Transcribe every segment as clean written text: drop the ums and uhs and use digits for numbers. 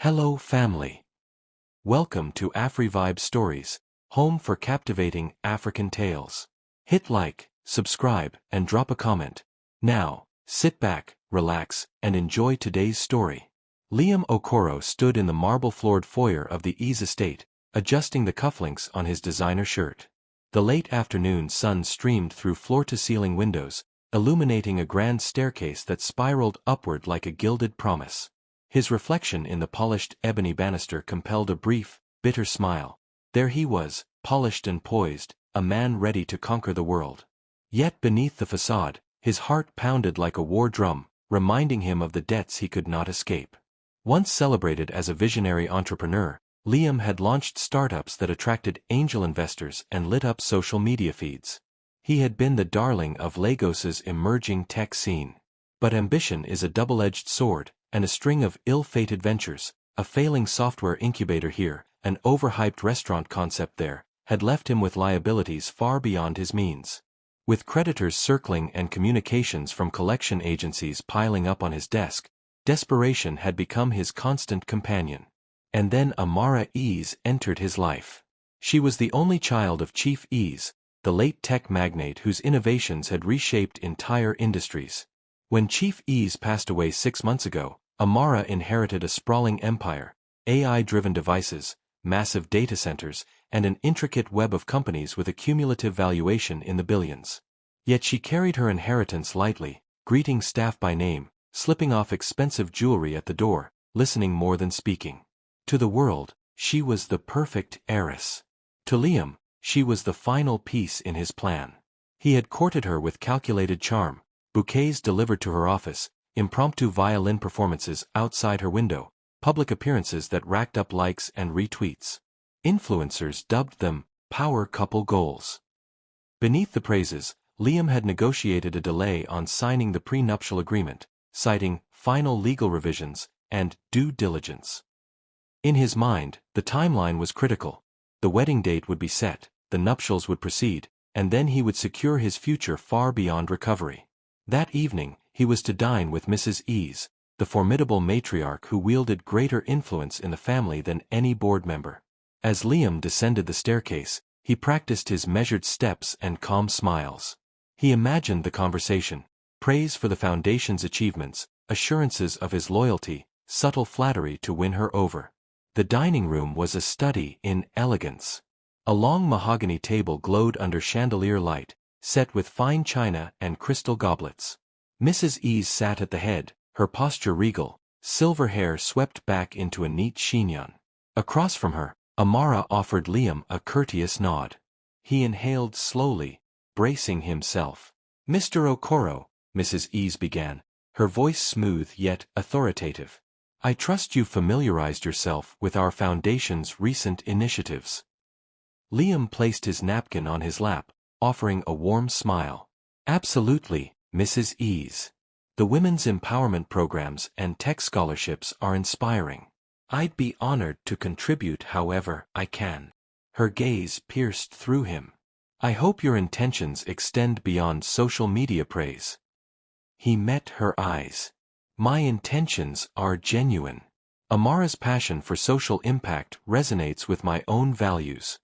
Hello family. Welcome to AfriVibe Stories, home for captivating African tales. Hit like, subscribe, and drop a comment. Now, sit back, relax, and enjoy today's story. Liam Okoro stood in the marble-floored foyer of the Ease estate, adjusting the cufflinks on his designer shirt. The late afternoon sun streamed through floor-to-ceiling windows, illuminating a grand staircase that spiraled upward like a gilded promise. His reflection in the polished ebony banister compelled a brief, bitter smile. There he was, polished and poised, a man ready to conquer the world. Yet beneath the facade, his heart pounded like a war drum, reminding him of the debts he could not escape. Once celebrated as a visionary entrepreneur, Liam had launched startups that attracted angel investors and lit up social media feeds. He had been the darling of Lagos's emerging tech scene. But ambition is a double-edged sword, and a string of ill-fated ventures, a failing software incubator here, an overhyped restaurant concept there, had left him with liabilities far beyond his means. With creditors circling and communications from collection agencies piling up on his desk, desperation had become his constant companion. And then Amara Ease entered his life. She was the only child of Chief Ease, the late tech magnate whose innovations had reshaped entire industries. When Chief Ease passed away 6 months ago, Amara inherited a sprawling empire, AI-driven devices, massive data centers, and an intricate web of companies with a cumulative valuation in the billions. Yet she carried her inheritance lightly, greeting staff by name, slipping off expensive jewelry at the door, listening more than speaking. To the world, she was the perfect heiress. To Liam, she was the final piece in his plan. He had courted her with calculated charm, bouquets delivered to her office, impromptu violin performances outside her window, public appearances that racked up likes and retweets. Influencers dubbed them power couple goals. Beneath the praises, Liam had negotiated a delay on signing the prenuptial agreement, citing final legal revisions and due diligence. In his mind, the timeline was critical. The wedding date would be set, the nuptials would proceed, and then he would secure his future far beyond recovery. That evening, he was to dine with Mrs. Ease, the formidable matriarch who wielded greater influence in the family than any board member. As Liam descended the staircase, he practiced his measured steps and calm smiles. He imagined the conversation, praise for the foundation's achievements, assurances of his loyalty, subtle flattery to win her over. The dining room was a study in elegance. A long mahogany table glowed under chandelier light, set with fine china and crystal goblets. Mrs. Ease sat at the head, her posture regal, silver hair swept back into a neat chignon. Across from her, Amara offered Liam a courteous nod. He inhaled slowly, bracing himself. "Mr. Okoro," Mrs. Ease began, her voice smooth yet authoritative. "I trust you've familiarized yourself with our foundation's recent initiatives." Liam placed his napkin on his lap, offering a warm smile. "Absolutely, Mrs. Ease. The women's empowerment programs and tech scholarships are inspiring. I'd be honored to contribute however I can." Her gaze pierced through him. "I hope your intentions extend beyond social media praise." He met her eyes. "My intentions are genuine. Amara's passion for social impact resonates with my own values."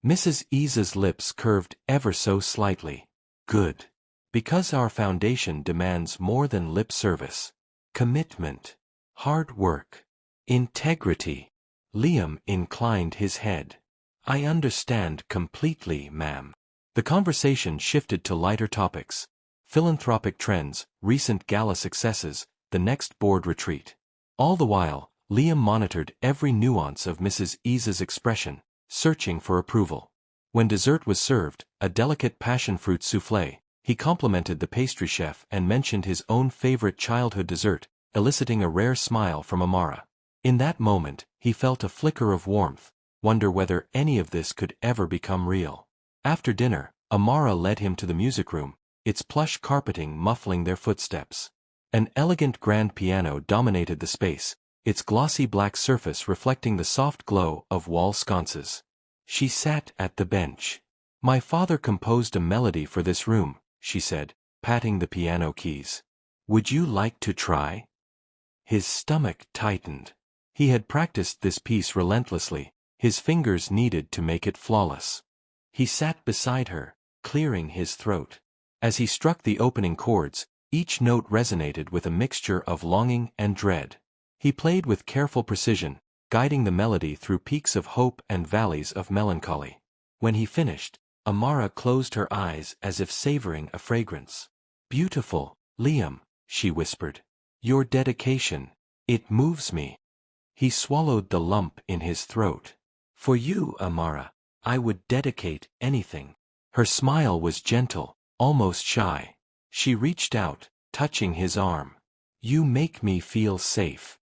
Mrs. Ease's lips curved ever so slightly. "Good. Because our foundation demands more than lip service. Commitment. Hard work. Integrity." Liam inclined his head. "I understand completely, ma'am." The conversation shifted to lighter topics. Philanthropic trends, recent gala successes, the next board retreat. All the while, Liam monitored every nuance of Mrs. Ease's expression, searching for approval. When dessert was served, a delicate passion-fruit soufflé, he complimented the pastry chef and mentioned his own favorite childhood dessert, eliciting a rare smile from Amara. In that moment, he felt a flicker of warmth, wonder whether any of this could ever become real. After dinner, Amara led him to the music room, its plush carpeting muffling their footsteps. An elegant grand piano dominated the space, its glossy black surface reflecting the soft glow of wall sconces. She sat at the bench. "My father composed a melody for this room," she said, patting the piano keys. "Would you like to try?" His stomach tightened. He had practiced this piece relentlessly, his fingers needed to make it flawless. He sat beside her, clearing his throat. As he struck the opening chords, each note resonated with a mixture of longing and dread. He played with careful precision, guiding the melody through peaks of hope and valleys of melancholy. When he finished, Amara closed her eyes as if savoring a fragrance. "Beautiful, Liam," she whispered. "Your dedication, it moves me." He swallowed the lump in his throat. "For you, Amara, I would dedicate anything." Her smile was gentle, almost shy. She reached out, touching his arm. "You make me feel safe."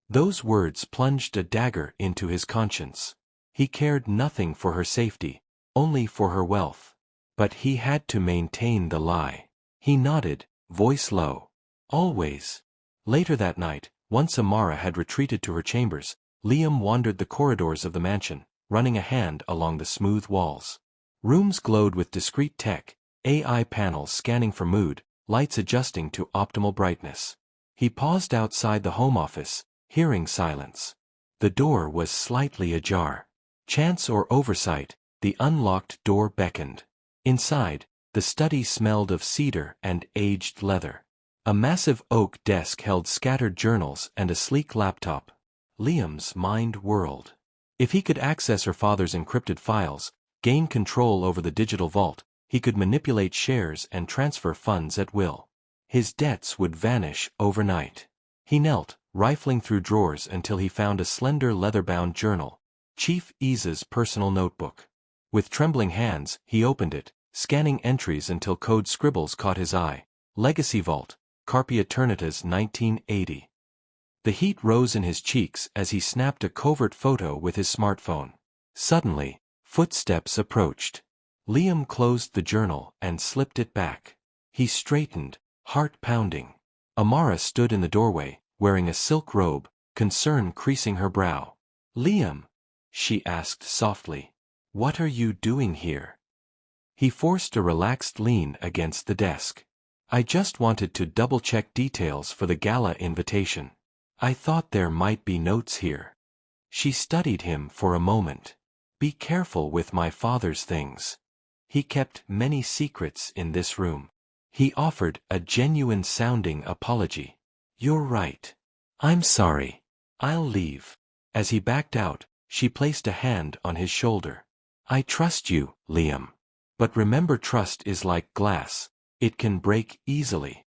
Those words plunged a dagger into his conscience. He cared nothing for her safety, only for her wealth. But he had to maintain the lie. He nodded, voice low. "Always." Later that night, once Amara had retreated to her chambers, Liam wandered the corridors of the mansion, running a hand along the smooth walls. Rooms glowed with discreet tech, AI panels scanning for mood, lights adjusting to optimal brightness. He paused outside the home office, hearing silence. The door was slightly ajar. Chance or oversight, the unlocked door beckoned. Inside, the study smelled of cedar and aged leather. A massive oak desk held scattered journals and a sleek laptop. Liam's mind whirled. If he could access her father's encrypted files, gain control over the digital vault, he could manipulate shares and transfer funds at will. His debts would vanish overnight. He knelt, rifling through drawers until he found a slender leather-bound journal, Chief Isa's personal notebook. With trembling hands, he opened it, scanning entries until code scribbles caught his eye. Legacy Vault, Carpe Eternitas 1980. The heat rose in his cheeks as he snapped a covert photo with his smartphone. Suddenly, footsteps approached. Liam closed the journal and slipped it back. He straightened, heart pounding. Amara stood in the doorway, wearing a silk robe, concern creasing her brow. "Liam," she asked softly, "what are you doing here?" He forced a relaxed lean against the desk. "I just wanted to double-check details for the gala invitation. I thought there might be notes here." She studied him for a moment. "Be careful with my father's things. He kept many secrets in this room." He offered a genuine-sounding apology. "You're right. I'm sorry. I'll leave." As he backed out, she placed a hand on his shoulder. "I trust you, Liam. But remember, trust is like glass. It can break easily."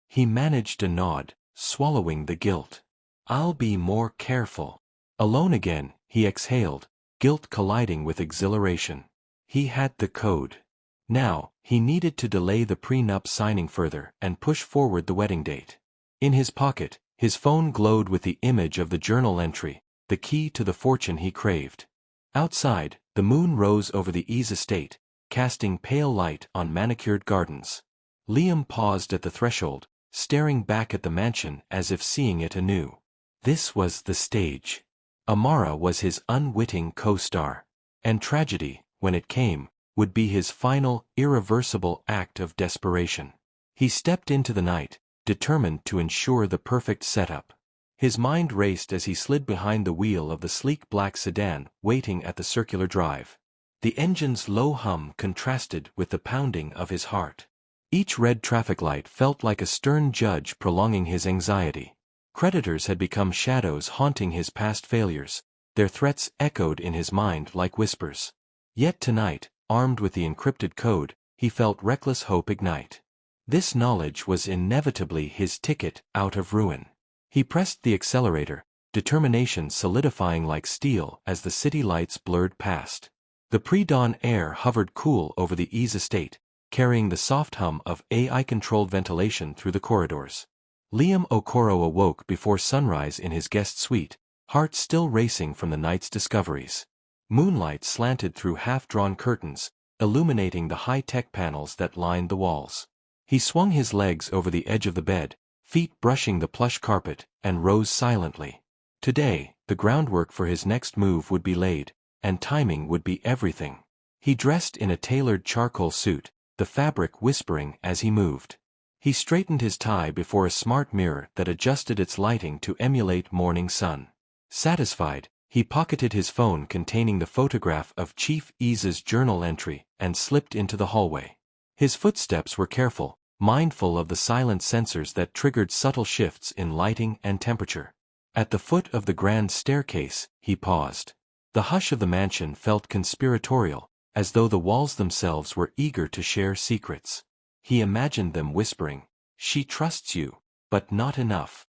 He managed a nod, swallowing the guilt. "I'll be more careful." Alone again, he exhaled, guilt colliding with exhilaration. He had the code. Now, he needed to delay the prenup signing further and push forward the wedding date. In his pocket, his phone glowed with the image of the journal entry, the key to the fortune he craved. Outside, the moon rose over the Ease estate, casting pale light on manicured gardens. Liam paused at the threshold, staring back at the mansion as if seeing it anew. This was the stage. Amara was his unwitting co-star. And tragedy, when it came, would be his final, irreversible act of desperation. He stepped into the night, determined to ensure the perfect setup. His mind raced as he slid behind the wheel of the sleek black sedan waiting at the circular drive. The engine's low hum contrasted with the pounding of his heart. Each red traffic light felt like a stern judge prolonging his anxiety. Creditors had become shadows haunting his past failures, their threats echoed in his mind like whispers. Yet tonight, armed with the encrypted code, he felt reckless hope ignite. This knowledge was inevitably his ticket out of ruin. He pressed the accelerator, determination solidifying like steel as the city lights blurred past. The pre-dawn air hovered cool over the Ease estate, carrying the soft hum of AI-controlled ventilation through the corridors. Liam Okoro awoke before sunrise in his guest suite, heart still racing from the night's discoveries. Moonlight slanted through half-drawn curtains, illuminating the high-tech panels that lined the walls. He swung his legs over the edge of the bed, feet brushing the plush carpet, and rose silently. Today, the groundwork for his next move would be laid, and timing would be everything. He dressed in a tailored charcoal suit, the fabric whispering as he moved. He straightened his tie before a smart mirror that adjusted its lighting to emulate morning sun. Satisfied, he pocketed his phone containing the photograph of Chief Ease's journal entry and slipped into the hallway. His footsteps were careful, mindful of the silent sensors that triggered subtle shifts in lighting and temperature. At the foot of the grand staircase, he paused. The hush of the mansion felt conspiratorial, as though the walls themselves were eager to share secrets. He imagined them whispering, "She trusts you, but not enough."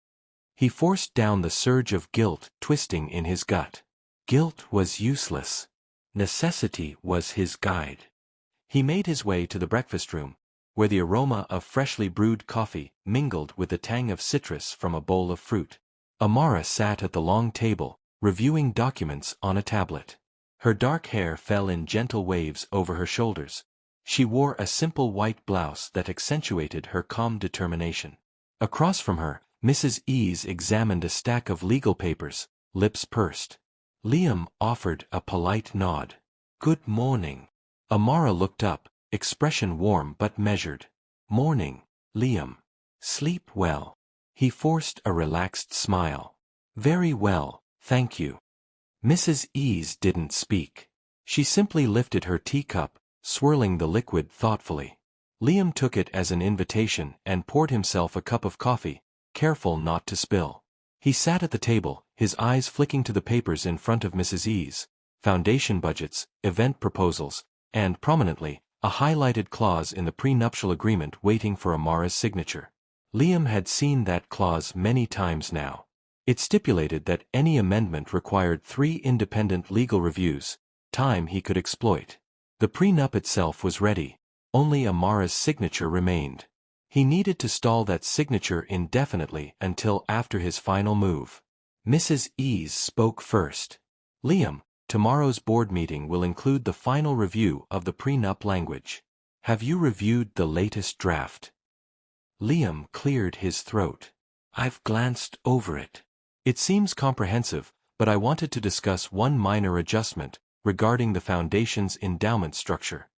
He forced down the surge of guilt twisting in his gut. Guilt was useless. Necessity was his guide. He made his way to the breakfast room, where the aroma of freshly brewed coffee mingled with the tang of citrus from a bowl of fruit. Amara sat at the long table, reviewing documents on a tablet. Her dark hair fell in gentle waves over her shoulders. She wore a simple white blouse that accentuated her calm determination. Across from her, Mrs. Ease examined a stack of legal papers, lips pursed. Liam offered a polite nod. "Good morning." Amara looked up, expression warm but measured. "Morning, Liam. Sleep well." He forced a relaxed smile. "Very well, thank you." Mrs. Ease didn't speak. She simply lifted her teacup, swirling the liquid thoughtfully. Liam took it as an invitation and poured himself a cup of coffee, careful not to spill. He sat at the table, his eyes flicking to the papers in front of Mrs. Ease, foundation budgets, event proposals, and, prominently, a highlighted clause in the prenuptial agreement waiting for Amara's signature. Liam had seen that clause many times now. It stipulated that any amendment required 3 independent legal reviews, time he could exploit. The prenup itself was ready, only Amara's signature remained. He needed to stall that signature indefinitely until after his final move. Mrs. Ease spoke first. "Liam, tomorrow's board meeting will include the final review of the prenup language. Have you reviewed the latest draft?" Liam cleared his throat. "I've glanced over it. It seems comprehensive, but I wanted to discuss one minor adjustment regarding the foundation's endowment structure."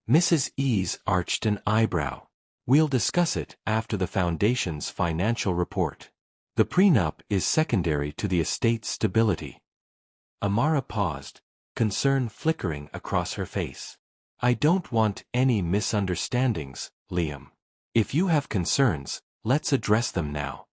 Mrs. Ease arched an eyebrow. "We'll discuss it after the foundation's financial report. The prenup is secondary to the estate's stability." Amara paused, concern flickering across her face. "I don't want any misunderstandings, Liam. If you have concerns, let's address them now."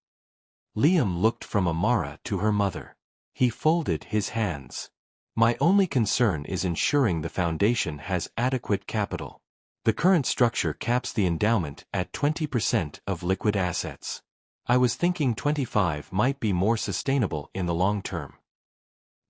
Liam looked from Amara to her mother. He folded his hands. "My only concern is ensuring the foundation has adequate capital. The current structure caps the endowment at 20% of liquid assets. I was thinking 25 might be more sustainable in the long term."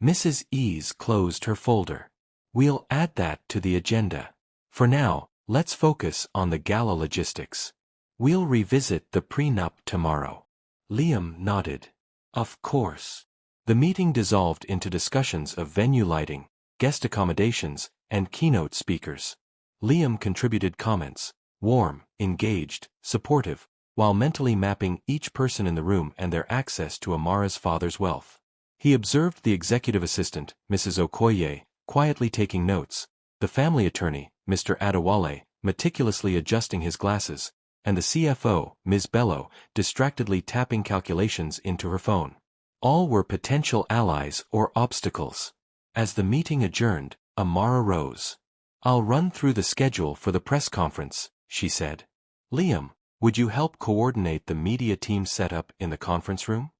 Mrs. Ease closed her folder. "We'll add that to the agenda. For now, let's focus on the gala logistics. We'll revisit the prenup tomorrow." Liam nodded. "Of course." The meeting dissolved into discussions of venue lighting, guest accommodations, and keynote speakers. Liam contributed comments, warm, engaged, supportive, while mentally mapping each person in the room and their access to Amara's father's wealth. He observed the executive assistant, Mrs. Okoye, quietly taking notes, the family attorney, Mr. Adewale, meticulously adjusting his glasses, and the CFO, Ms. Bello, distractedly tapping calculations into her phone. All were potential allies or obstacles. As the meeting adjourned, Amara rose. "I'll run through the schedule for the press conference," she said. "Liam, would you help coordinate the media team setup in the conference room?"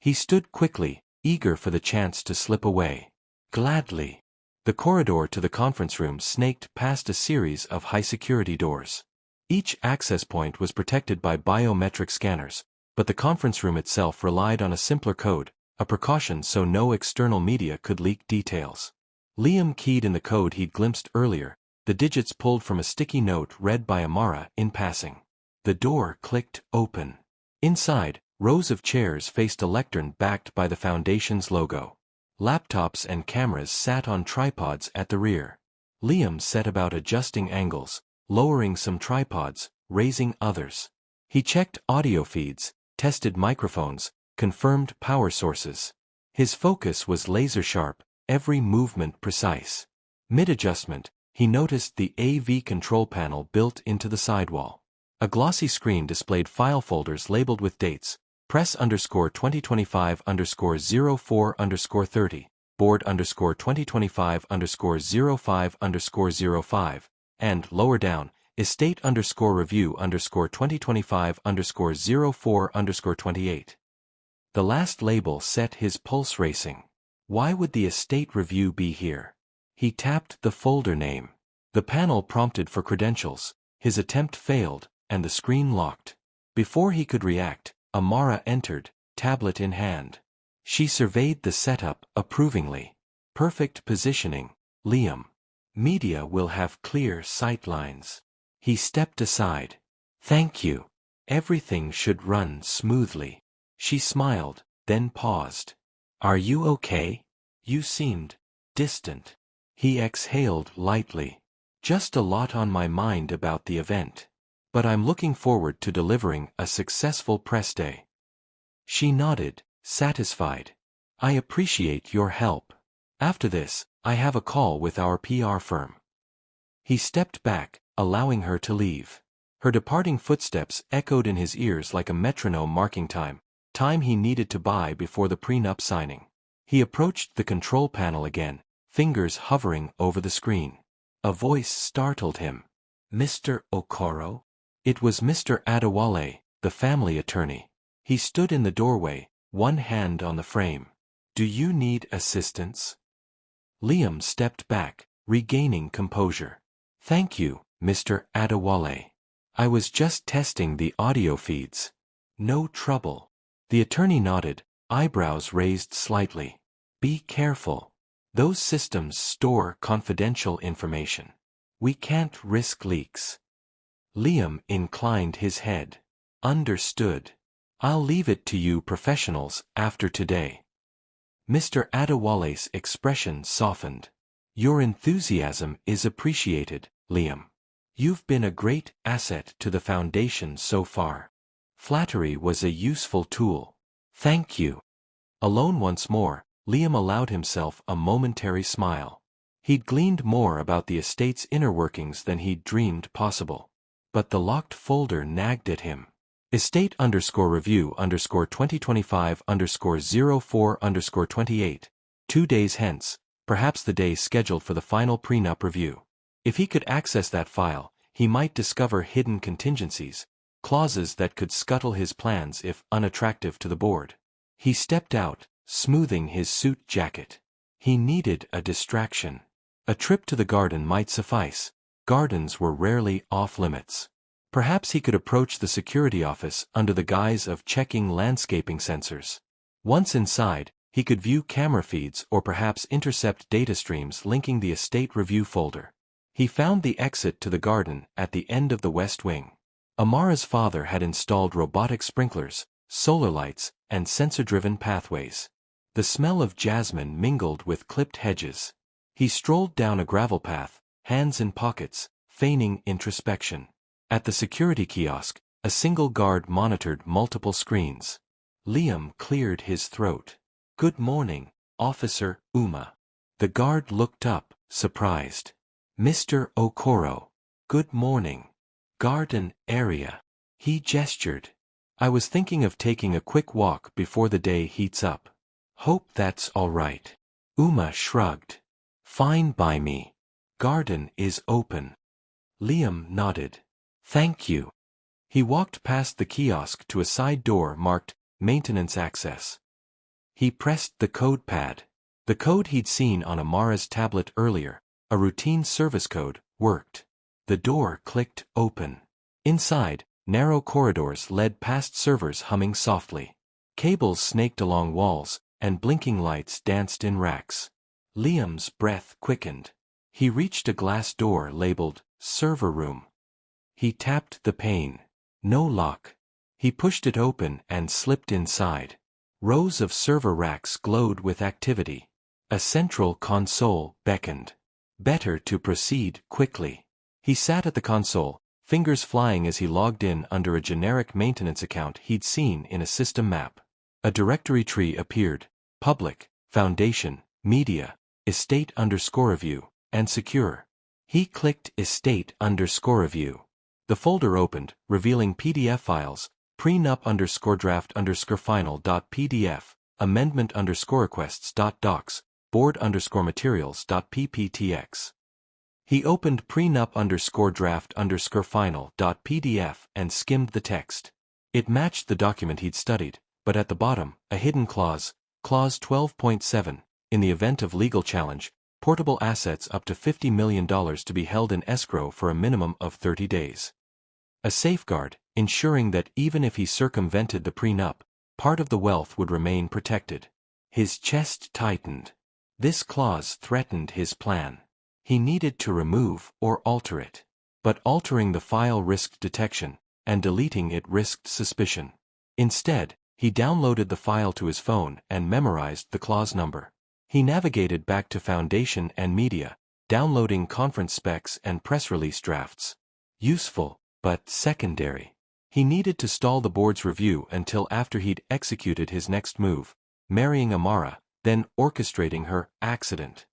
He stood quickly, eager for the chance to slip away. "Gladly." The corridor to the conference room snaked past a series of high-security doors. Each access point was protected by biometric scanners, but the conference room itself relied on a simpler code, a precaution so no external media could leak details. Liam keyed in the code he'd glimpsed earlier, the digits pulled from a sticky note read by Amara in passing. The door clicked open. Inside, rows of chairs faced a lectern backed by the foundation's logo. Laptops and cameras sat on tripods at the rear. Liam set about adjusting angles, lowering some tripods, raising others. He checked audio feeds, tested microphones, confirmed power sources. His focus was laser-sharp, every movement precise. Mid-adjustment, he noticed the AV control panel built into the sidewall. A glossy screen displayed file folders labeled with dates, Press underscore 2025 underscore 04 underscore 30, board underscore 2025 underscore 05 underscore 05, and lower down, estate underscore review underscore 2025 underscore 04 underscore 28. The last label set his pulse racing. Why would the estate review be here? He tapped the folder name. The panel prompted for credentials. His attempt failed, and the screen locked. Before he could react, Amara entered, tablet in hand. She surveyed the setup approvingly. Perfect positioning, Liam. Media will have clear sight lines. He stepped aside. Thank you. Everything should run smoothly. She smiled, then paused. Are you okay? You seemed distant. He exhaled lightly. Just a lot on my mind about the event. But I'm looking forward to delivering a successful press day. She nodded, satisfied. I appreciate your help. After this, I have a call with our PR firm. He stepped back, allowing her to leave. Her departing footsteps echoed in his ears like a metronome marking time he needed to buy before the prenup signing. He approached the control panel again, fingers hovering over the screen. A voice startled him. Mr. Okoro? It was Mr. Adewale, the family attorney. He stood in the doorway, one hand on the frame. Do you need assistance? Liam stepped back, regaining composure. Thank you, Mr. Adewale. I was just testing the audio feeds. No trouble. The attorney nodded, eyebrows raised slightly. Be careful. Those systems store confidential information. We can't risk leaks. Liam inclined his head. Understood. I'll leave it to you professionals after today. Mr. Adewale's expression softened. Your enthusiasm is appreciated, Liam. You've been a great asset to the foundation so far. Flattery was a useful tool. Thank you. Alone once more, Liam allowed himself a momentary smile. He'd gleaned more about the estate's inner workings than he'd dreamed possible. But the locked folder nagged at him. Estate underscore review underscore 2025 underscore 04 underscore 28. 2 days hence, perhaps the day scheduled for the final prenup review. If he could access that file, he might discover hidden contingencies, clauses that could scuttle his plans if unattractive to the board. He stepped out, smoothing his suit jacket. He needed a distraction. A trip to the garden might suffice. Gardens were rarely off-limits. Perhaps he could approach the security office under the guise of checking landscaping sensors. Once inside, he could view camera feeds or perhaps intercept data streams linking the estate review folder. He found the exit to the garden at the end of the west wing. Amara's father had installed robotic sprinklers, solar lights, and sensor-driven pathways. The smell of jasmine mingled with clipped hedges. He strolled down a gravel path, hands in pockets, feigning introspection. At the security kiosk, a single guard monitored multiple screens. Liam cleared his throat. Good morning, Officer Uma. The guard looked up, surprised. Mr. Okoro. Good morning. Garden area. He gestured. I was thinking of taking a quick walk before the day heats up. Hope that's all right. Uma shrugged. Fine by me. Garden is open. Liam nodded. Thank you. He walked past the kiosk to a side door marked Maintenance Access. He pressed the code pad. The code he'd seen on Amara's tablet earlier, a routine service code, worked. The door clicked open. Inside, narrow corridors led past servers humming softly. Cables snaked along walls, and blinking lights danced in racks. Liam's breath quickened. He reached a glass door labeled Server Room. He tapped the pane. No lock. He pushed it open and slipped inside. Rows of server racks glowed with activity. A central console beckoned. Better to proceed quickly. He sat at the console, fingers flying as he logged in under a generic maintenance account he'd seen in a system map. A directory tree appeared: Public, Foundation, Media, Estate underscore Review, and Secure. He clicked Estate underscore Review. The folder opened, revealing PDF files, prenup_draft_final.pdf, amendment_requests.docs, board_materials.pptx. He opened prenup_draft_final.pdf and skimmed the text. It matched the document he'd studied, but at the bottom, a hidden clause, Clause 12.7, in the event of legal challenge, portable assets up to $50 million to be held in escrow for a minimum of 30 days. A safeguard, ensuring that even if he circumvented the prenup, part of the wealth would remain protected. His chest tightened. This clause threatened his plan. He needed to remove or alter it. But altering the file risked detection, and deleting it risked suspicion. Instead, he downloaded the file to his phone and memorized the clause number. He navigated back to Foundation and Media, downloading conference specs and press release drafts. Useful, but secondary. He needed to stall the board's review until after he'd executed his next move, marrying Amara, then orchestrating her accident.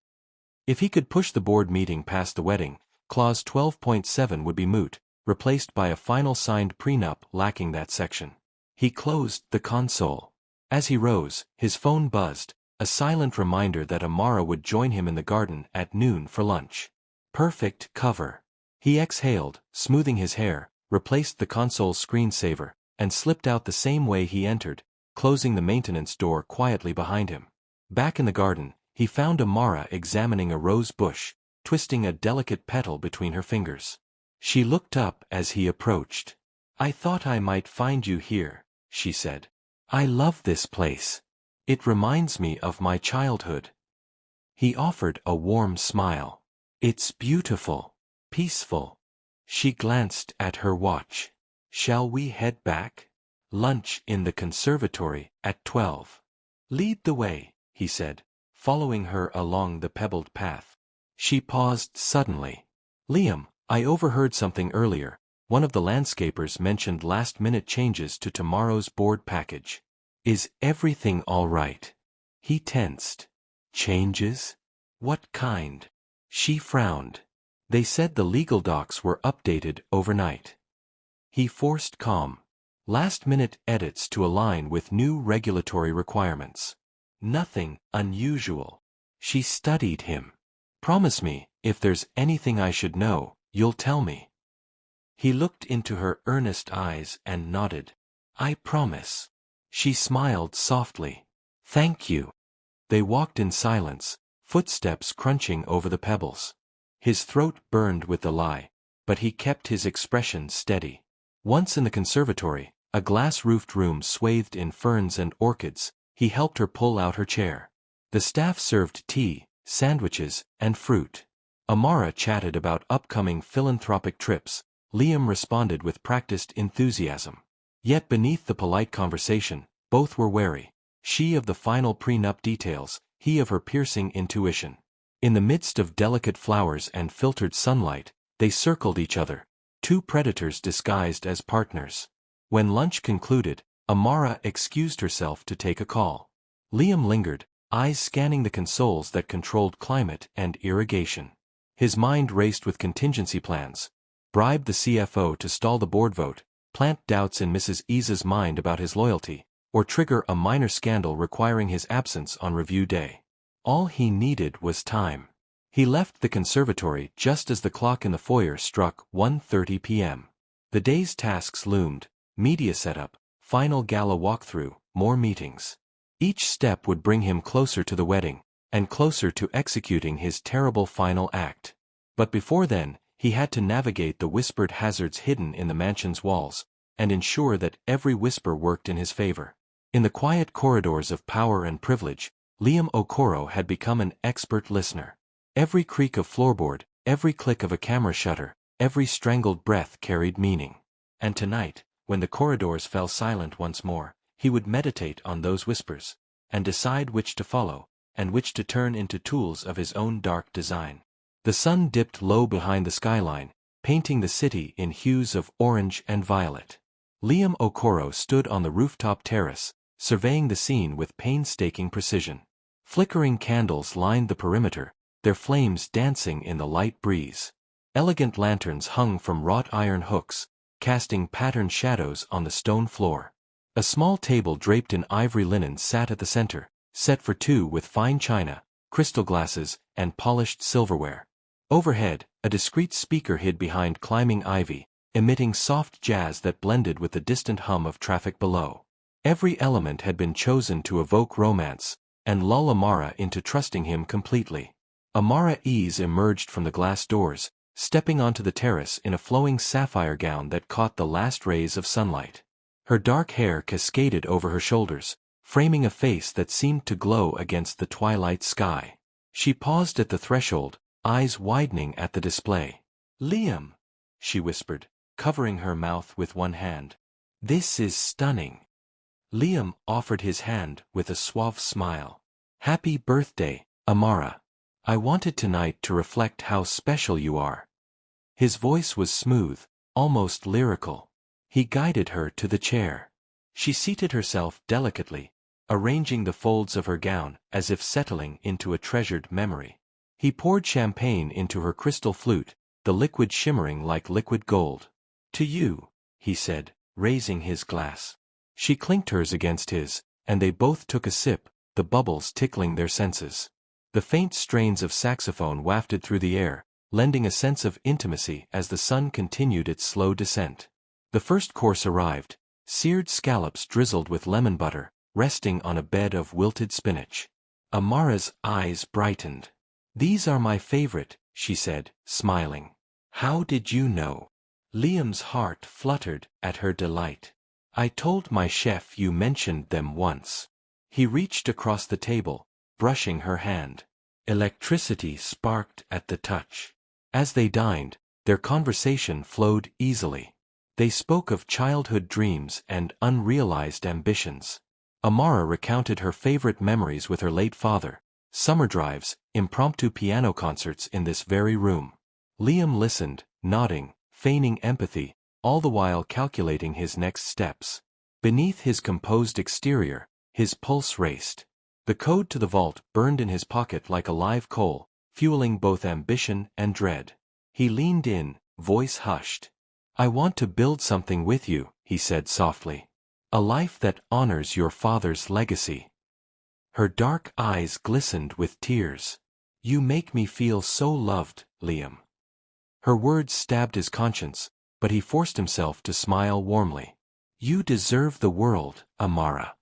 If he could push the board meeting past the wedding, Clause 12.7 would be moot, replaced by a final signed prenup lacking that section. He closed the console. As he rose, his phone buzzed, a silent reminder that Amara would join him in the garden at noon for lunch. Perfect cover. He exhaled, smoothing his hair, replaced the console's screensaver, and slipped out the same way he entered, closing the maintenance door quietly behind him. Back in the garden, he found Amara examining a rose bush, twisting a delicate petal between her fingers. She looked up as he approached. "I thought I might find you here," she said. "I love this place. It reminds me of my childhood." He offered a warm smile. "It's beautiful. Peaceful." She glanced at her watch. "Shall we head back? Lunch in the conservatory at 12. "Lead the way," he said, following her along the pebbled path. She paused suddenly. "Liam, I overheard something earlier. One of the landscapers mentioned last-minute changes to tomorrow's board package. Is everything all right?" He tensed. "Changes? What kind?" She frowned. "They said the legal docs were updated overnight." He forced calm. "Last-minute edits to align with new regulatory requirements. Nothing unusual." She studied him. "Promise me, if there's anything I should know, you'll tell me." He looked into her earnest eyes and nodded. "I promise." She smiled softly. "Thank you." They walked in silence, footsteps crunching over the pebbles. His throat burned with the lie, but he kept his expression steady. Once in the conservatory, a glass-roofed room swathed in ferns and orchids, he helped her pull out her chair. The staff served tea, sandwiches, and fruit. Amara chatted about upcoming philanthropic trips. Liam responded with practiced enthusiasm. Yet beneath the polite conversation, both were wary. She of the final prenup details, he of her piercing intuition. In the midst of delicate flowers and filtered sunlight, they circled each other, two predators disguised as partners. When lunch concluded, Amara excused herself to take a call. Liam lingered, eyes scanning the consoles that controlled climate and irrigation. His mind raced with contingency plans. Bribe the CFO to stall the board vote, plant doubts in Mrs. Isa's mind about his loyalty, or trigger a minor scandal requiring his absence on review day. All he needed was time. He left the conservatory just as the clock in the foyer struck 1:30 p.m. The day's tasks loomed: media setup, final gala walkthrough, more meetings. Each step would bring him closer to the wedding, and closer to executing his terrible final act. But before then, he had to navigate the whispered hazards hidden in the mansion's walls, and ensure that every whisper worked in his favor. In the quiet corridors of power and privilege, Liam Okoro had become an expert listener. Every creak of floorboard, every click of a camera shutter, every strangled breath carried meaning. And tonight, when the corridors fell silent once more, he would meditate on those whispers, and decide which to follow, and which to turn into tools of his own dark design. The sun dipped low behind the skyline, painting the city in hues of orange and violet. Liam Okoro stood on the rooftop terrace, surveying the scene with painstaking precision. Flickering candles lined the perimeter, their flames dancing in the light breeze. Elegant lanterns hung from wrought iron hooks, casting patterned shadows on the stone floor. A small table draped in ivory linen sat at the center, set for two with fine china, crystal glasses, and polished silverware. Overhead, a discreet speaker hid behind climbing ivy, emitting soft jazz that blended with the distant hum of traffic below. Every element had been chosen to evoke romance, and lull Amara into trusting him completely. Amara Ease emerged from the glass doors, stepping onto the terrace in a flowing sapphire gown that caught the last rays of sunlight. Her dark hair cascaded over her shoulders, framing a face that seemed to glow against the twilight sky. She paused at the threshold, eyes widening at the display. "Liam," she whispered, covering her mouth with one hand. "This is stunning." Liam offered his hand with a suave smile. "Happy birthday, Amara. I wanted tonight to reflect how special you are." His voice was smooth, almost lyrical. He guided her to the chair. She seated herself delicately, arranging the folds of her gown as if settling into a treasured memory. He poured champagne into her crystal flute, the liquid shimmering like liquid gold. "To you," he said, raising his glass. She clinked hers against his, and they both took a sip, the bubbles tickling their senses. The faint strains of saxophone wafted through the air, lending a sense of intimacy as the sun continued its slow descent. The first course arrived, seared scallops drizzled with lemon butter, resting on a bed of wilted spinach. Amara's eyes brightened. "These are my favorite," she said, smiling. "How did you know?" Liam's heart fluttered at her delight. "I told my chef you mentioned them once." He reached across the table, brushing her hand. Electricity sparked at the touch. As they dined, their conversation flowed easily. They spoke of childhood dreams and unrealized ambitions. Amara recounted her favorite memories with her late father, summer drives, impromptu piano concerts in this very room. Liam listened, nodding, feigning empathy, all the while calculating his next steps. Beneath his composed exterior, his pulse raced. The code to the vault burned in his pocket like a live coal, fueling both ambition and dread. He leaned in, voice hushed. "I want to build something with you," he said softly. "A life that honors your father's legacy." Her dark eyes glistened with tears. "You make me feel so loved, Liam." Her words stabbed his conscience, but he forced himself to smile warmly. "You deserve the world, Amara."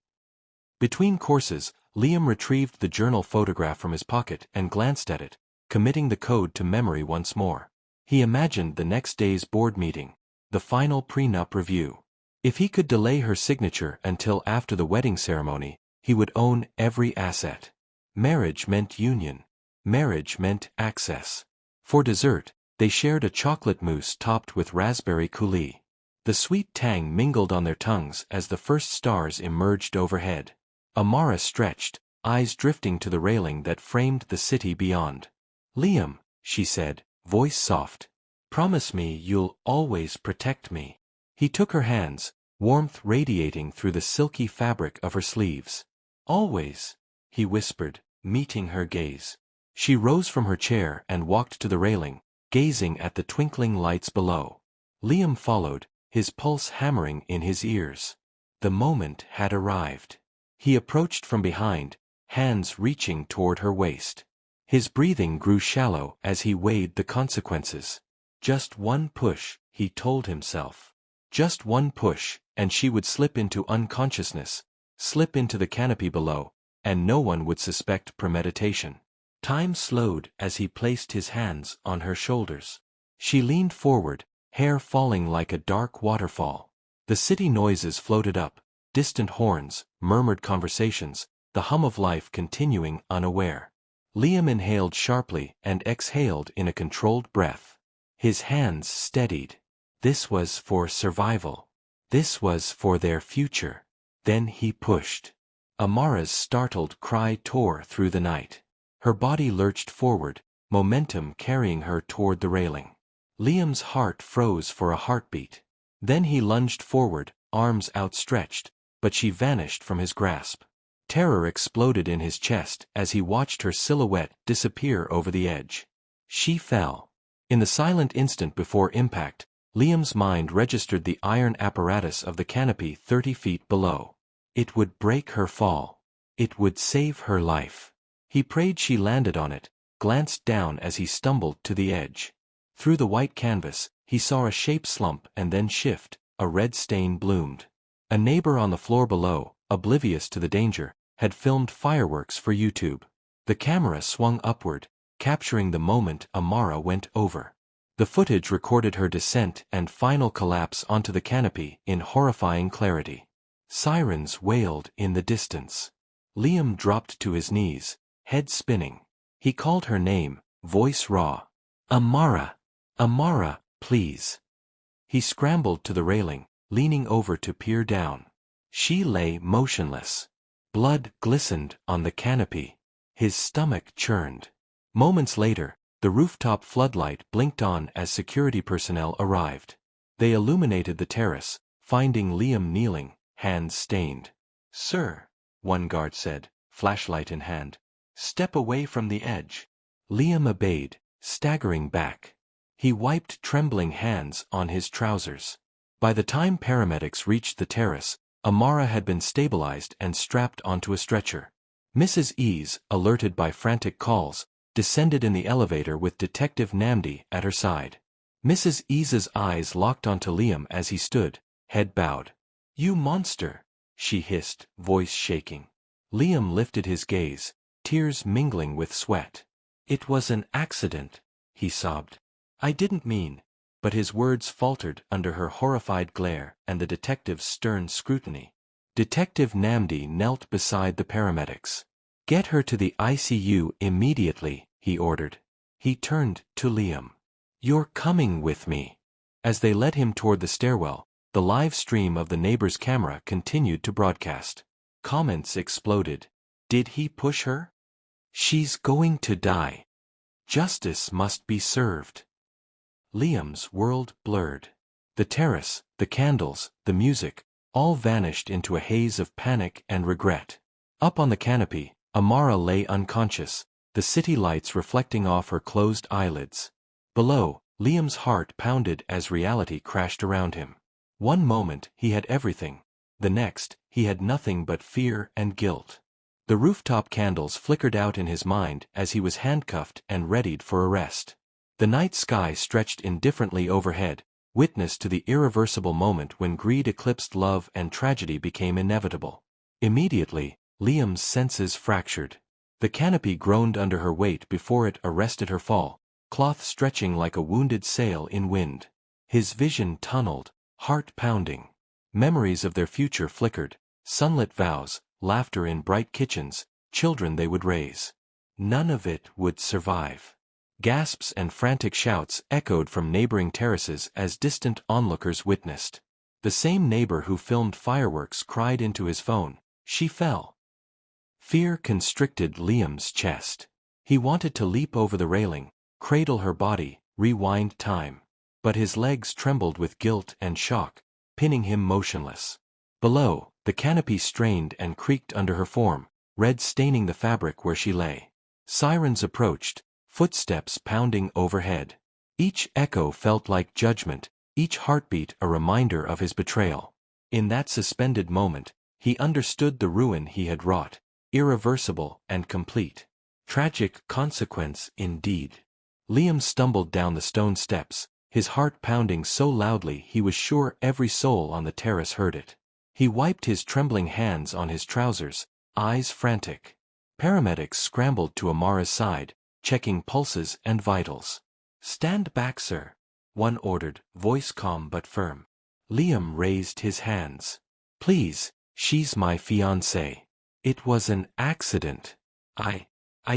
Between courses, Liam retrieved the journal photograph from his pocket and glanced at it, committing the code to memory once more. He imagined the next day's board meeting, the final prenup review. If he could delay her signature until after the wedding ceremony, he would own every asset. Marriage meant union. Marriage meant access. For dessert, they shared a chocolate mousse topped with raspberry coulis. The sweet tang mingled on their tongues as the first stars emerged overhead. Amara stretched, eyes drifting to the railing that framed the city beyond. "Liam," she said, voice soft. "Promise me you'll always protect me." He took her hands, warmth radiating through the silky fabric of her sleeves. "Always," he whispered, meeting her gaze. She rose from her chair and walked to the railing, gazing at the twinkling lights below. Liam followed, his pulse hammering in his ears. The moment had arrived. He approached from behind, hands reaching toward her waist. His breathing grew shallow as he weighed the consequences. Just one push, he told himself. Just one push, and she would slip into unconsciousness, slip into the canopy below, and no one would suspect premeditation. Time slowed as he placed his hands on her shoulders. She leaned forward, hair falling like a dark waterfall. The city noises floated up, distant horns, murmured conversations, the hum of life continuing unaware. Liam inhaled sharply and exhaled in a controlled breath. His hands steadied. This was for survival. This was for their future. Then he pushed. Amara's startled cry tore through the night. Her body lurched forward, momentum carrying her toward the railing. Liam's heart froze for a heartbeat. Then he lunged forward, arms outstretched, but she vanished from his grasp. Terror exploded in his chest as he watched her silhouette disappear over the edge. She fell. In the silent instant before impact, Liam's mind registered the iron apparatus of the canopy 30 feet below. It would break her fall. It would save her life. He prayed she landed on it, glanced down as he stumbled to the edge. Through the white canvas, he saw a shape slump and then shift. A red stain bloomed. A neighbor on the floor below, oblivious to the danger, had filmed fireworks for YouTube. The camera swung upward, capturing the moment Amara went over. The footage recorded her descent and final collapse onto the canopy in horrifying clarity. Sirens wailed in the distance. Liam dropped to his knees, head spinning. He called her name, voice raw. Amara! Amara, please. He scrambled to the railing, leaning over to peer down. She lay motionless. Blood glistened on the canopy. His stomach churned. Moments later, the rooftop floodlight blinked on as security personnel arrived. They illuminated the terrace, finding Liam kneeling, hands stained. "Sir," one guard said, flashlight in hand. "Step away from the edge." Liam obeyed, staggering back. He wiped trembling hands on his trousers. By the time paramedics reached the terrace, Amara had been stabilized and strapped onto a stretcher. Mrs. Ease, alerted by frantic calls, descended in the elevator with Detective Namdi at her side. Mrs. Ease's eyes locked onto Liam as he stood, head bowed. "You monster!" she hissed, voice shaking. Liam lifted his gaze, tears mingling with sweat. "It was an accident," he sobbed. "I didn't mean," but his words faltered under her horrified glare and the detective's stern scrutiny. Detective Namdi knelt beside the paramedics. "Get her to the ICU immediately," he ordered. He turned to Liam. "You're coming with me." As they led him toward the stairwell, the live stream of the neighbor's camera continued to broadcast. Comments exploded. "Did he push her? She's going to die. Justice must be served." Liam's world blurred. The terrace, the candles, the music, all vanished into a haze of panic and regret. Up on the canopy, Amara lay unconscious, the city lights reflecting off her closed eyelids. Below, Liam's heart pounded as reality crashed around him. One moment, he had everything. The next, he had nothing but fear and guilt. The rooftop candles flickered out in his mind as he was handcuffed and readied for arrest. The night sky stretched indifferently overhead, witness to the irreversible moment when greed eclipsed love and tragedy became inevitable. Immediately, Liam's senses fractured. The canopy groaned under her weight before it arrested her fall, cloth stretching like a wounded sail in wind. His vision tunneled, heart pounding. Memories of their future flickered, sunlit vows, laughter in bright kitchens, children they would raise. None of it would survive. Gasps and frantic shouts echoed from neighboring terraces as distant onlookers witnessed. The same neighbor who filmed fireworks cried into his phone, "She fell." Fear constricted Liam's chest. He wanted to leap over the railing, cradle her body, rewind time. But his legs trembled with guilt and shock, pinning him motionless. Below, the canopy strained and creaked under her form, red staining the fabric where she lay. Sirens approached, footsteps pounding overhead. Each echo felt like judgment, each heartbeat a reminder of his betrayal. In that suspended moment, he understood the ruin he had wrought, irreversible and complete. Tragic consequence indeed. Liam stumbled down the stone steps, his heart pounding so loudly he was sure every soul on the terrace heard it. He wiped his trembling hands on his trousers, eyes frantic. Paramedics scrambled to Amara's side, checking pulses and vitals. "Stand back, sir," one ordered, voice calm but firm. Liam raised his hands. "Please, she's my fiancée. It was an accident. I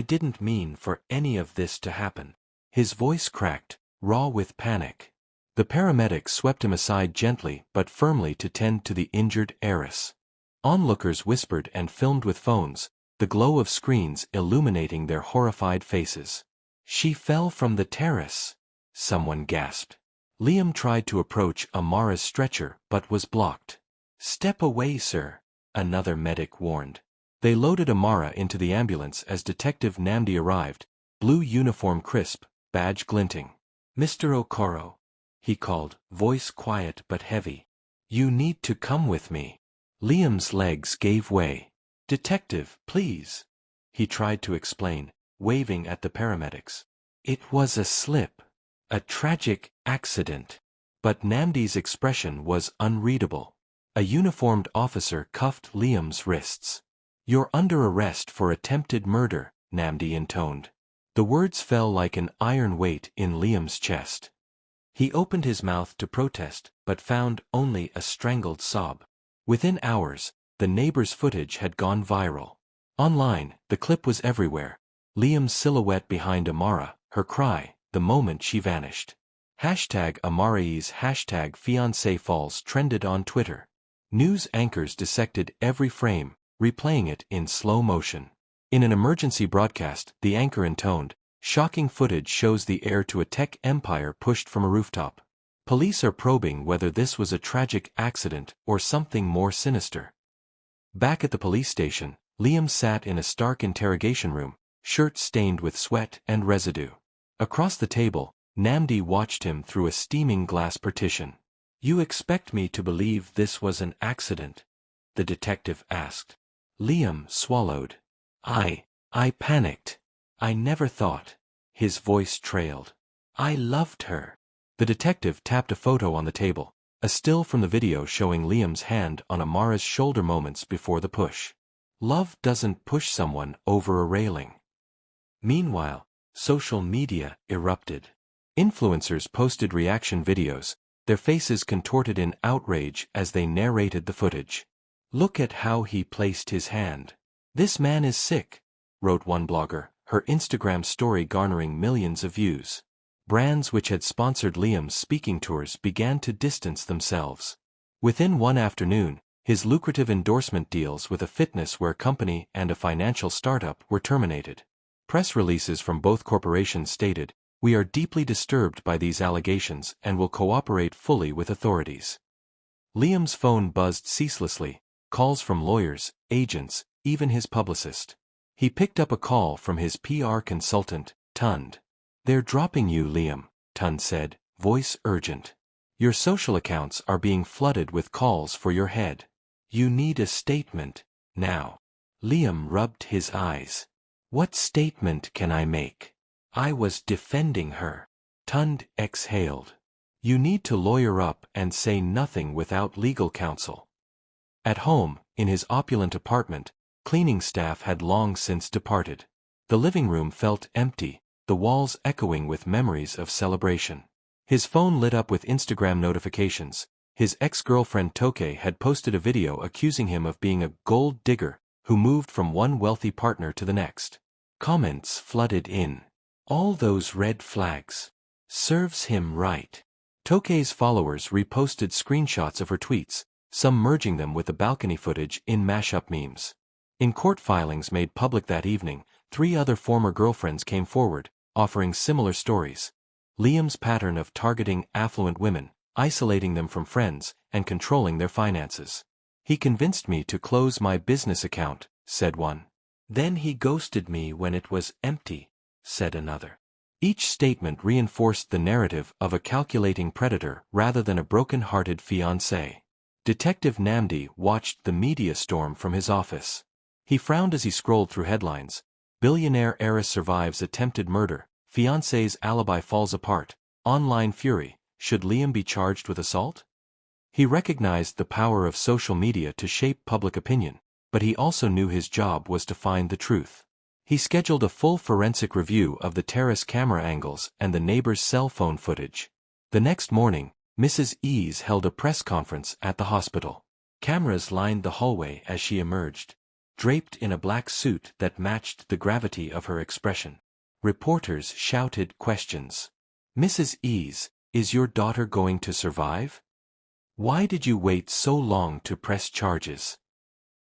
didn't mean for any of this to happen." His voice cracked, raw with panic. The paramedics swept him aside gently but firmly to tend to the injured heiress. Onlookers whispered and filmed with phones, the glow of screens illuminating their horrified faces. "She fell from the terrace," someone gasped. Liam tried to approach Amara's stretcher but was blocked. "Step away, sir," another medic warned. They loaded Amara into the ambulance as Detective Namdi arrived, blue uniform crisp, badge glinting. "Mr. Okoro." he called, voice quiet but heavy. You need to come with me. Liam's legs gave way. Detective, please. He tried to explain, waving at the paramedics. It was a slip. A tragic accident. But Namdi's expression was unreadable. A uniformed officer cuffed Liam's wrists. You're under arrest for attempted murder, Namdi intoned. The words fell like an iron weight in Liam's chest. He opened his mouth to protest, but found only a strangled sob. Within hours, the neighbor's footage had gone viral. Online, the clip was everywhere. Liam's silhouette behind Amara, her cry, the moment she vanished. #Amara's #fiancé falls trended on Twitter. News anchors dissected every frame, replaying it in slow motion. In an emergency broadcast, the anchor intoned, shocking footage shows the heir to a tech empire pushed from a rooftop. Police are probing whether this was a tragic accident or something more sinister. Back at the police station, Liam sat in a stark interrogation room, shirt stained with sweat and residue. Across the table, Namdi watched him through a steaming glass partition. You expect me to believe this was an accident? The detective asked. Liam swallowed. I panicked. I never thought. His voice trailed. I loved her. The detective tapped a photo on the table, a still from the video showing Liam's hand on Amara's shoulder moments before the push. Love doesn't push someone over a railing. Meanwhile, social media erupted. Influencers posted reaction videos, their faces contorted in outrage as they narrated the footage. Look at how he placed his hand. This man is sick, wrote one blogger, her Instagram story garnering millions of views. Brands which had sponsored Liam's speaking tours began to distance themselves. Within one afternoon, his lucrative endorsement deals with a fitness wear company and a financial startup were terminated. Press releases from both corporations stated, "We are deeply disturbed by these allegations and will cooperate fully with authorities." Liam's phone buzzed ceaselessly, calls from lawyers, agents, even his publicist. He picked up a call from his PR consultant, Tund. They're dropping you, Liam, Tund said, voice urgent. Your social accounts are being flooded with calls for your head. You need a statement, now. Liam rubbed his eyes. What statement can I make? I was defending her. Tund exhaled. You need to lawyer up and say nothing without legal counsel. At home, in his opulent apartment, cleaning staff had long since departed. The living room felt empty, the walls echoing with memories of celebration. His phone lit up with Instagram notifications. His ex-girlfriend Toke had posted a video accusing him of being a gold digger who moved from one wealthy partner to the next. Comments flooded in. All those red flags. Serves him right. Toke's followers reposted screenshots of her tweets, some merging them with the balcony footage in mashup memes. In court filings made public that evening, 3 other former girlfriends came forward, offering similar stories. Liam's pattern of targeting affluent women, isolating them from friends, and controlling their finances. He convinced me to close my business account, said one. Then he ghosted me when it was empty, said another. Each statement reinforced the narrative of a calculating predator rather than a broken-hearted fiancé. Detective Namdi watched the media storm from his office. He frowned as he scrolled through headlines. Billionaire heiress survives attempted murder, fiancé's alibi falls apart, online fury, should Liam be charged with assault? He recognized the power of social media to shape public opinion, but he also knew his job was to find the truth. He scheduled a full forensic review of the terrace camera angles and the neighbor's cell phone footage. The next morning, Mrs. Ease held a press conference at the hospital. Cameras lined the hallway as she emerged, draped in a black suit that matched the gravity of her expression. Reporters shouted questions. Mrs. Ease, is your daughter going to survive? Why did you wait so long to press charges?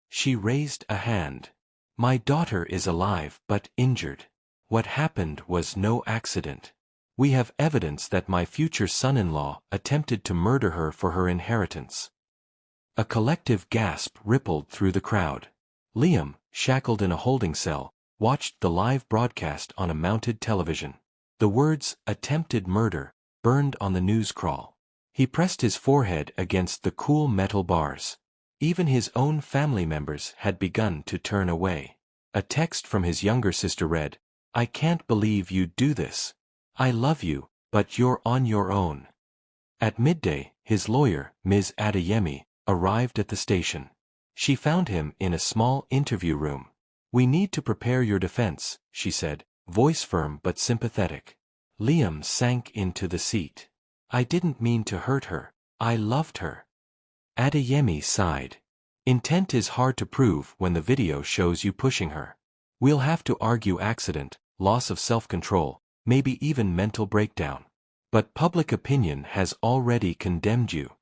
She raised a hand. My daughter is alive but injured. What happened was no accident. We have evidence that my future son-in-law attempted to murder her for her inheritance. A collective gasp rippled through the crowd. Liam, shackled in a holding cell, watched the live broadcast on a mounted television. The words, attempted murder, burned on the news crawl. He pressed his forehead against the cool metal bars. Even his own family members had begun to turn away. A text from his younger sister read, "I can't believe you do this. I love you, but you're on your own." At midday, his lawyer, Ms. Adeyemi, arrived at the station. She found him in a small interview room. "We need to prepare your defense," she said, voice firm but sympathetic. Liam sank into the seat. "I didn't mean to hurt her. I loved her." Adeyemi sighed. "Intent is hard to prove when the video shows you pushing her. We'll have to argue accident, loss of self-control, maybe even mental breakdown. But public opinion has already condemned you."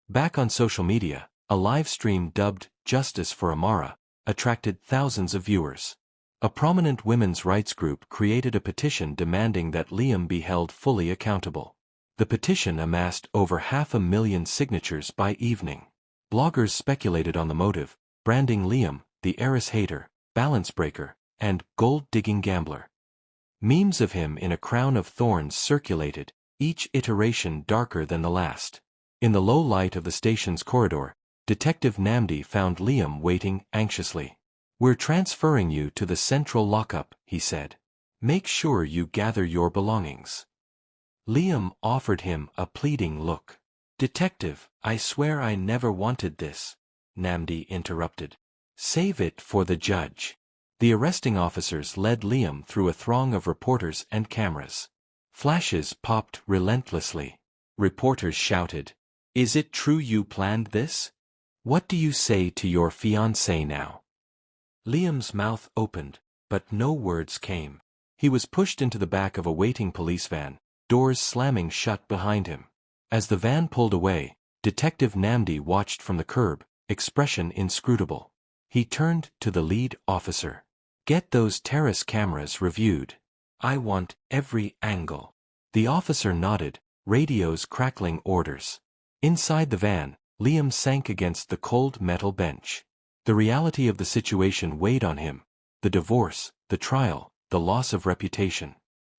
Back on social media, a live stream dubbed "Justice for Amara" attracted thousands of viewers. A prominent women's rights group created a petition demanding that Liam be held fully accountable. The petition amassed over 500,000 signatures by evening. Bloggers speculated on the motive, branding Liam the heiress hater, balance breaker, and gold-digging gambler. Memes of him in a crown of thorns circulated, each iteration darker than the last. In the low light of the station's corridor, Detective Namdi found Liam waiting anxiously. "We're transferring you to the central lockup," he said. "Make sure you gather your belongings." Liam offered him a pleading look. "Detective, I swear I never wanted this," Namdi interrupted. "Save it for the judge." The arresting officers led Liam through a throng of reporters and cameras. Flashes popped relentlessly. Reporters shouted, "Is it true you planned this? What do you say to your fiancée now?" Liam's mouth opened, but no words came. He was pushed into the back of a waiting police van, doors slamming shut behind him. As the van pulled away, Detective Namdi watched from the curb, expression inscrutable. He turned to the lead officer. "Get those terrace cameras reviewed. I want every angle." The officer nodded, radios crackling orders. Inside the van, Liam sank against the cold metal bench. The reality of the situation weighed on him. The divorce, the trial, the loss of reputation.